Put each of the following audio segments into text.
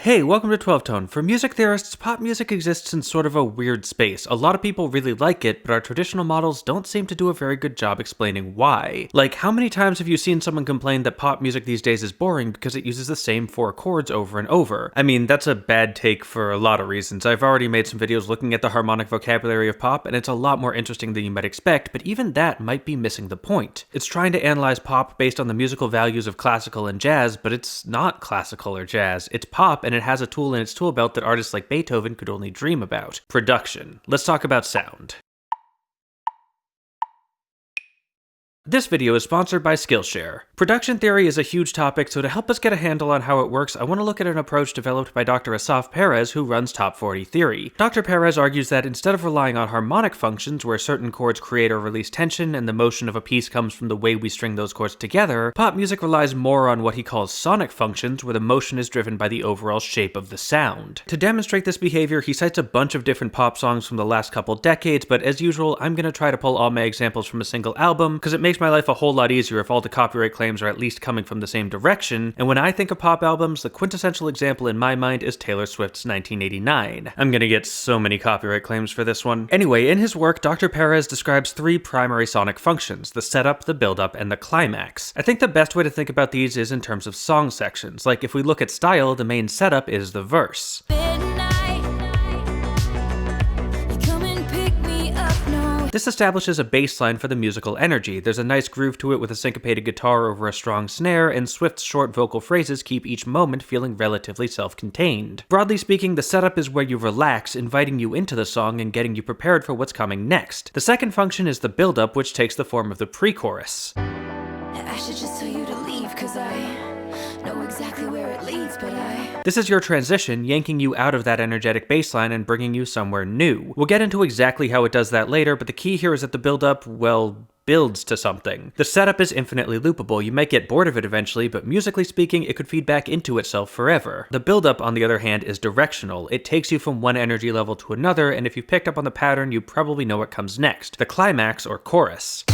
Hey, welcome to 12 Tone. For music theorists, pop music exists in sort of a weird space. A lot of people really like it, but our traditional models don't seem to do a very good job explaining why. Like, how many times have you seen someone complain that pop music these days is boring because it uses the same 4 chords over and over? I mean, that's a bad take for a lot of reasons. I've already made some videos looking at the harmonic vocabulary of pop, and it's a lot more interesting than you might expect, but even that might be missing the point. It's trying to analyze pop based on the musical values of classical and jazz, but it's not classical or jazz. It's pop, and it has a tool in its tool belt that artists like Beethoven could only dream about. Production. Let's talk about sound. This video is sponsored by Skillshare. Production theory is a huge topic, so to help us get a handle on how it works, I want to look at an approach developed by Dr. Asaf Peres, who runs Top 40 Theory. Dr. Peres argues that instead of relying on harmonic functions, where certain chords create or release tension and the motion of a piece comes from the way we string those chords together, pop music relies more on what he calls sonic functions, where the motion is driven by the overall shape of the sound. To demonstrate this behavior, he cites a bunch of different pop songs from the last couple decades, but as usual, I'm going to try to pull all my examples from a single album, because it makes my life a whole lot easier if all the copyright claims are at least coming from the same direction, and when I think of pop albums, the quintessential example in my mind is Taylor Swift's 1989. I'm gonna get so many copyright claims for this one. Anyway, in his work, Dr. Peres describes 3 primary sonic functions: the setup, the build-up, and the climax. I think the best way to think about these is in terms of song sections. Like, if we look at style, the main setup is the verse. This establishes a baseline for the musical energy. There's a nice groove to it with a syncopated guitar over a strong snare, and Swift's short vocal phrases keep each moment feeling relatively self-contained. Broadly speaking, the setup is where you relax, inviting you into the song and getting you prepared for what's coming next. The second function is the build-up, which takes the form of the pre-chorus. I should just tell you to leave, 'cause I know exactly where it leads, but This is your transition, yanking you out of that energetic baseline and bringing you somewhere new. We'll get into exactly how it does that later, but the key here is that the build-up, well, builds to something. The setup is infinitely loopable. You might get bored of it eventually, but musically speaking, it could feed back into itself forever. The build-up, on the other hand, is directional. It takes you from one energy level to another, and if you've picked up on the pattern, you probably know what comes next: the climax or chorus.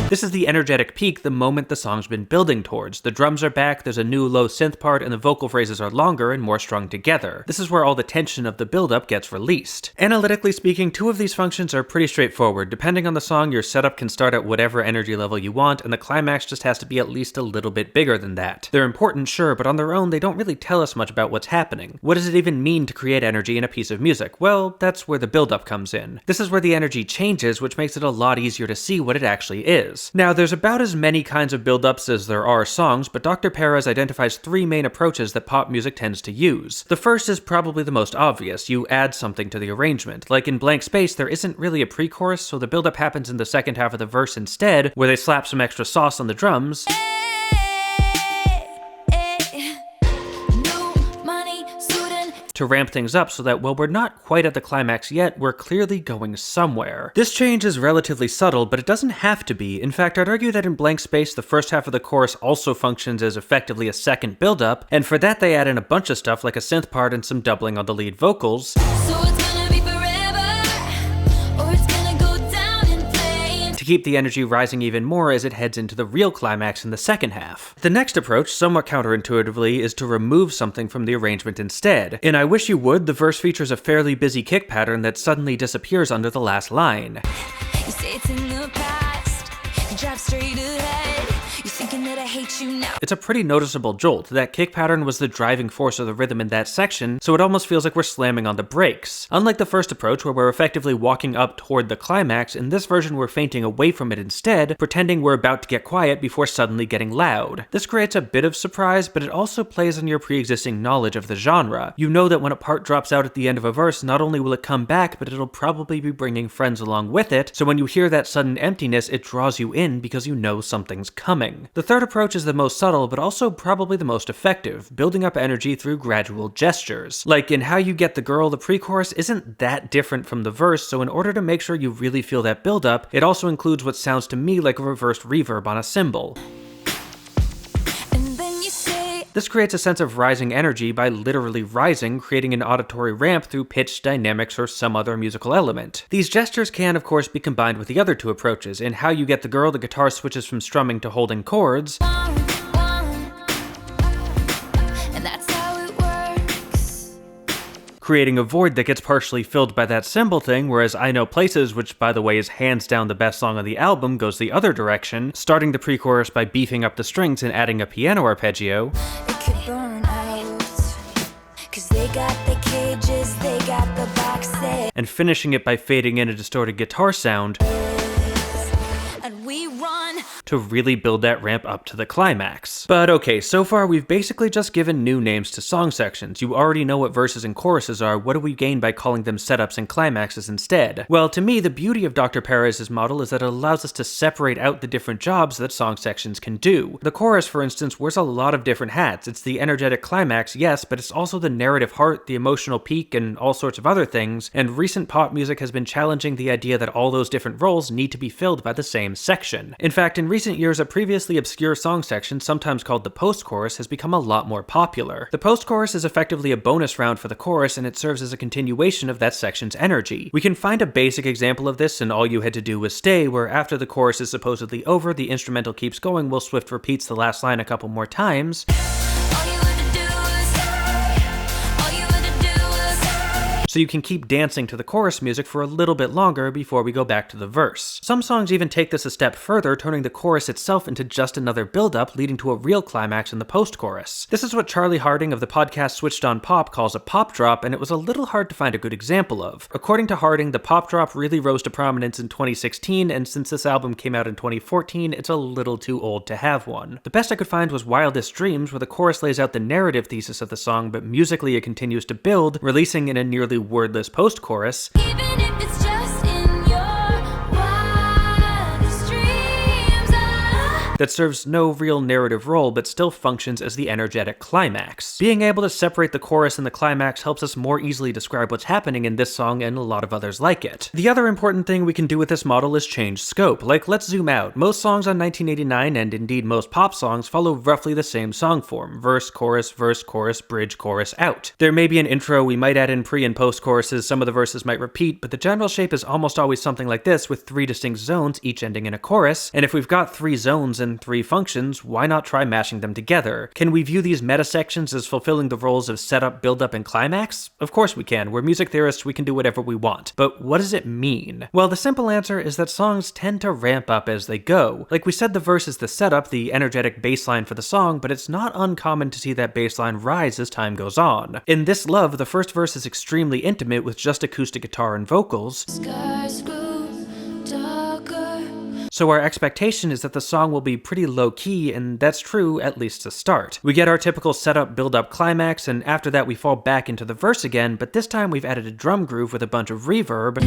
This is the energetic peak, the moment the song's been building towards. The drums are back, there's a new low synth part, and the vocal phrases are longer and more strung together. This is where all the tension of the build-up gets released. Analytically speaking, 2 of these functions are pretty straightforward. Depending on the song, your setup can start at whatever energy level you want, and the climax just has to be at least a little bit bigger than that. They're important, sure, but on their own, they don't really tell us much about what's happening. What does it even mean to create energy in a piece of music? Well, that's where the build-up comes in. This is where the energy changes, which makes it a lot easier to see what it actually is. Now, there's about as many kinds of build-ups as there are songs, but Dr. Peres identifies 3 main approaches that pop music tends to use. The first is probably the most obvious. You add something to the arrangement. Like in Blank Space, there isn't really a pre-chorus, so the build-up happens in the second half of the verse instead, where they slap some extra sauce on the drums. To ramp things up so that while we're not quite at the climax yet, we're clearly going somewhere. This change is relatively subtle, but it doesn't have to be. In fact, I'd argue that in Blank Space, the first half of the chorus also functions as effectively a second build-up, and for that they add in a bunch of stuff like a synth part and some doubling on the lead vocals. So it's gonna be forever, or it's gonna go down in flames, to keep the energy rising even more as it heads into the real climax in the second half. The next approach, somewhat counterintuitively, is to remove something from the arrangement instead. In I Wish You Would, the verse features a fairly busy kick pattern that suddenly disappears under the last line. You say it's in the past, you drive straight ahead, you're thinking that I hate you now. It's a pretty noticeable jolt. That kick pattern was the driving force of the rhythm in that section, so it almost feels like we're slamming on the brakes. Unlike the first approach, where we're effectively walking up toward the climax, in this version we're fainting away from it instead, pretending we're about to get quiet before suddenly getting loud. This creates a bit of surprise, but it also plays on your pre-existing knowledge of the genre. You know that when a part drops out at the end of a verse, not only will it come back, but it'll probably be bringing friends along with it, so when you hear that sudden emptiness, it draws you in because you know something's coming. The third approach is the most subtle, but also probably the most effective, building up energy through gradual gestures. Like in How You Get the Girl, the pre-chorus isn't that different from the verse, so in order to make sure you really feel that build-up, it also includes what sounds to me like a reversed reverb on a cymbal. This creates a sense of rising energy by literally rising, creating an auditory ramp through pitch, dynamics, or some other musical element. These gestures can, of course, be combined with the other 2 approaches. In How You Get the Girl, the guitar switches from strumming to holding chords. creating a void that gets partially filled by that cymbal thing, whereas I Know Places, which by the way is hands down the best song on the album, goes the other direction, starting the pre-chorus by beefing up the strings and adding a piano arpeggio. It could burn out, 'cause they got the cages, they got the boxes. And finishing it by fading in a distorted guitar sound. And we run To really build that ramp up to the climax. But okay, so far we've basically just given new names to song sections. You already know what verses and choruses are, what do we gain by calling them setups and climaxes instead? Well, to me, the beauty of Dr. Peres' model is that it allows us to separate out the different jobs that song sections can do. The chorus, for instance, wears a lot of different hats. It's the energetic climax, yes, but it's also the narrative heart, the emotional peak, and all sorts of other things, and recent pop music has been challenging the idea that all those different roles need to be filled by the same section. In fact, in recent years, a previously obscure song section, sometimes called the post-chorus, has become a lot more popular. The post-chorus is effectively a bonus round for the chorus, and it serves as a continuation of that section's energy. We can find a basic example of this in All You Had to Do Was Stay, where after the chorus is supposedly over, the instrumental keeps going while Swift repeats the last line a couple more times. So you can keep dancing to the chorus music for a little bit longer before we go back to the verse. Some songs even take this a step further, turning the chorus itself into just another build-up, leading to a real climax in the post-chorus. This is what Charlie Harding of the podcast Switched on Pop calls a pop drop, and it was a little hard to find a good example of. According to Harding, the pop drop really rose to prominence in 2016, and since this album came out in 2014, it's a little too old to have one. The best I could find was Wildest Dreams, where the chorus lays out the narrative thesis of the song, but musically it continues to build, releasing in a nearly wordless post-chorus. even if it's just in your wildest dreams. That serves no real narrative role, but still functions as the energetic climax. Being able to separate the chorus and the climax helps us more easily describe what's happening in this song and a lot of others like it. The other important thing we can do with this model is change scope. Like, let's zoom out. Most songs on 1989, and indeed most pop songs, follow roughly the same song form. Verse, chorus, bridge, chorus, out. There may be an intro, we might add in pre and post choruses, some of the verses might repeat, but the general shape is almost always something like this, with 3 distinct zones, each ending in a chorus. And if we've got 3 zones and 3 functions, why not try mashing them together? Can we view these meta sections as fulfilling the roles of setup, build-up, and climax? Of course we can. We're music theorists, we can do whatever we want. But what does it mean? Well, the simple answer is that songs tend to ramp up as they go. Like we said, the verse is the setup, the energetic baseline for the song, but it's not uncommon to see that baseline rise as time goes on. In This Love, the first verse is extremely intimate with just acoustic guitar and vocals. Skies grew darker. So our expectation is that the song will be pretty low-key, and that's true at least to start. We get our typical setup, build-up, climax, and after that we fall back into the verse again, but this time we've added a drum groove with a bunch of reverb,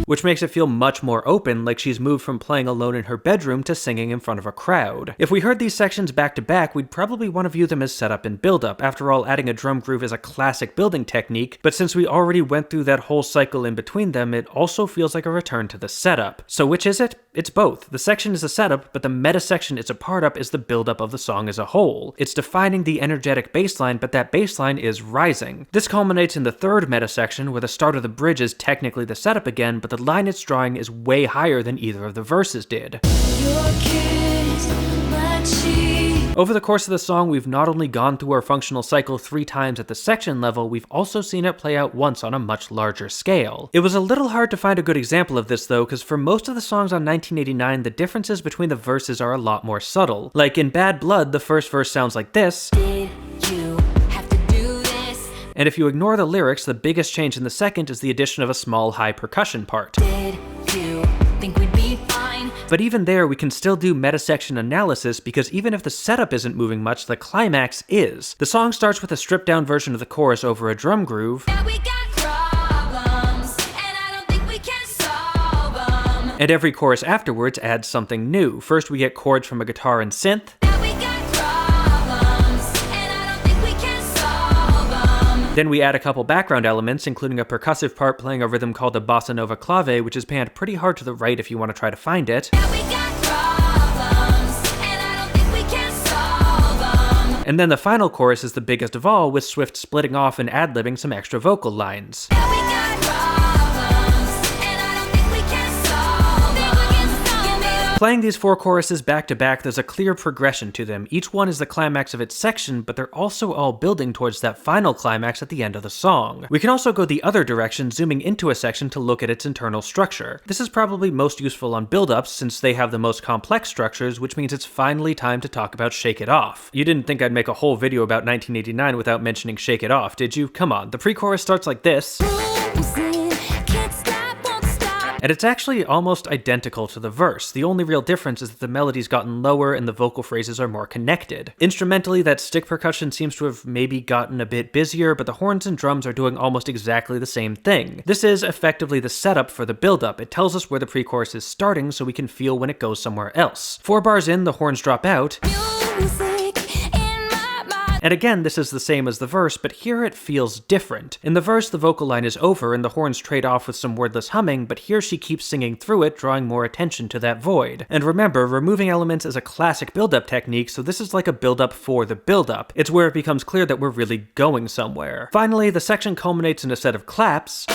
which makes it feel much more open, like she's moved from playing alone in her bedroom to singing in front of a crowd. If we heard these sections back to back, we'd probably want to view them as setup and build-up. After all, adding a drum groove is a classic building technique, but since we already went through that whole cycle in between them, it also feels like a return to the setup. So which is it? It's both. The section is a setup, but the meta section it's a part of is the build-up of the song as a whole. It's defining the energetic baseline, but that baseline is rising. This culminates in the third meta section, where the start of the bridge is technically the setup again, but the line it's drawing is way higher than either of the verses did. Your kiss, my cheek. Over the course of the song, we've not only gone through our functional cycle 3 times at the section level, we've also seen it play out once on a much larger scale. It was a little hard to find a good example of this though, because for most of the songs on 1989, the differences between the verses are a lot more subtle. Like in Bad Blood, the first verse sounds like this. Did you have to do this? And if you ignore the lyrics, the biggest change in the second is the addition of a small high percussion part. Did you think we'd be fine? But even there, we can still do meta-section analysis, because even if the setup isn't moving much, the climax is. The song starts with a stripped-down version of the chorus over a drum groove, Now we got problems, and I don't think we can solve them. and every chorus afterwards adds something new. First, we get chords from a guitar and synth, Now we got problems, and I don't think we can solve them. then we add a couple background elements, including a percussive part playing a rhythm called the bossa nova clave, which is panned pretty hard to the right if you want to try to find it. Now we got problems, and I don't think we can solve them. And then the final chorus is the biggest of all, with Swift splitting off and ad-libbing some extra vocal lines. Now we got problems, and I don't think we can solve them. Give me the Playing these 4 choruses back to back, there's a clear progression to them. Each one is the climax of its section, but they're also all building towards that final climax at the end of the song. We can also go the other direction, zooming into a section to look at its internal structure. This is probably most useful on build-ups, since they have the most complex structures, which means it's finally time to talk about Shake It Off. You didn't think I'd make a whole video about 1989 without mentioning Shake It Off, did you? Come on, the pre-chorus starts like this. And it's actually almost identical to the verse. The only real difference is that the melody's gotten lower and the vocal phrases are more connected. Instrumentally, that stick percussion seems to have maybe gotten a bit busier, but the horns and drums are doing almost exactly the same thing. This is effectively the setup for the build-up. It tells us where the pre-chorus is starting so we can feel when it goes somewhere else. 4 bars in, the horns drop out. And again, this is the same as the verse, but here it feels different. In the verse, the vocal line is over and the horns trade off with some wordless humming, but here she keeps singing through it, drawing more attention to that void. And remember, removing elements is a classic build-up technique, so this is like a build-up for the build-up. It's where it becomes clear that we're really going somewhere. Finally, the section culminates in a set of claps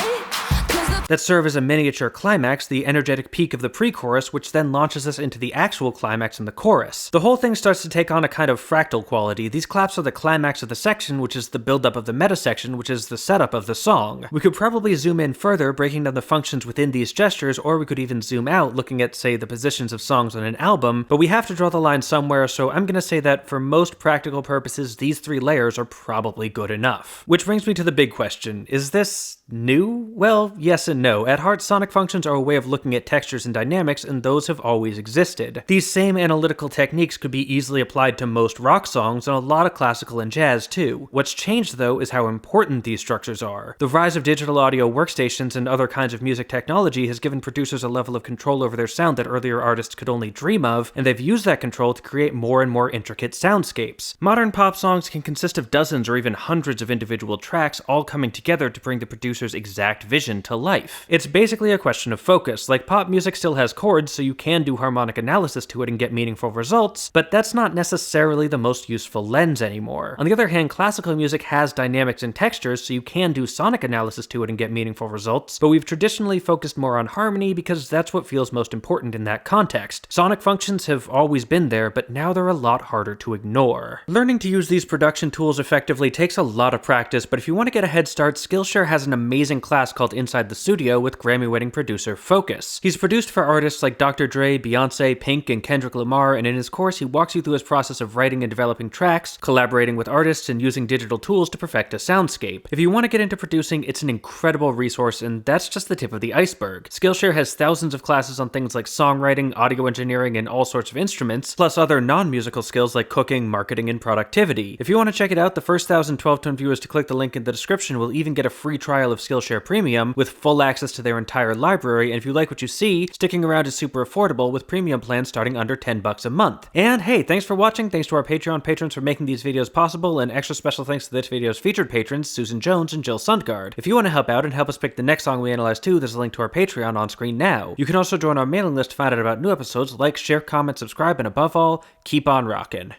that serve as a miniature climax, the energetic peak of the pre-chorus, which then launches us into the actual climax in the chorus. The whole thing starts to take on a kind of fractal quality. These claps are the climax of the section, which is the build-up of the meta section, which is the setup of the song. We could probably zoom in further, breaking down the functions within these gestures, or we could even zoom out, looking at, say, the positions of songs on an album, but we have to draw the line somewhere, so I'm gonna say that for most practical purposes, these 3 layers are probably good enough. Which brings me to the big question. Is this new? Well, yes and no. At heart, sonic functions are a way of looking at textures and dynamics, and those have always existed. These same analytical techniques could be easily applied to most rock songs and a lot of classical and jazz too. What's changed though is how important these structures are. The rise of digital audio workstations and other kinds of music technology has given producers a level of control over their sound that earlier artists could only dream of, and they've used that control to create more and more intricate soundscapes. Modern pop songs can consist of dozens or even hundreds of individual tracks all coming together to bring the producer's exact vision to life. It's basically a question of focus. Like, pop music still has chords, so you can do harmonic analysis to it and get meaningful results, but that's not necessarily the most useful lens anymore. On the other hand, classical music has dynamics and textures, so you can do sonic analysis to it and get meaningful results, but we've traditionally focused more on harmony because that's what feels most important in that context. Sonic functions have always been there, but now they're a lot harder to ignore. Learning to use these production tools effectively takes a lot of practice, but if you want to get a head start, Skillshare has an amazing class called Inside the Studio with Grammy-winning producer Focus. He's produced for artists like Dr. Dre, Beyonce, Pink, and Kendrick Lamar, and in his course he walks you through his process of writing and developing tracks, collaborating with artists, and using digital tools to perfect a soundscape. If you want to get into producing, it's an incredible resource, and that's just the tip of the iceberg. Skillshare has thousands of classes on things like songwriting, audio engineering, and all sorts of instruments, plus other non-musical skills like cooking, marketing, and productivity. If you want to check it out, the first 1,000 12-tone viewers to click the link in the description will even get a free trial of Skillshare Premium with full access to their entire library, and if you like what you see, sticking around is super affordable with premium plans starting under $10 a month. And hey, thanks for watching, thanks to our Patreon patrons for making these videos possible, and extra special thanks to this video's featured patrons, Susan Jones and Jill Sundgaard. If you want to help out and help us pick the next song we analyze too, there's a link to our Patreon on screen now. You can also join our mailing list to find out about new episodes, like, share, comment, subscribe, and above all, keep on rockin'.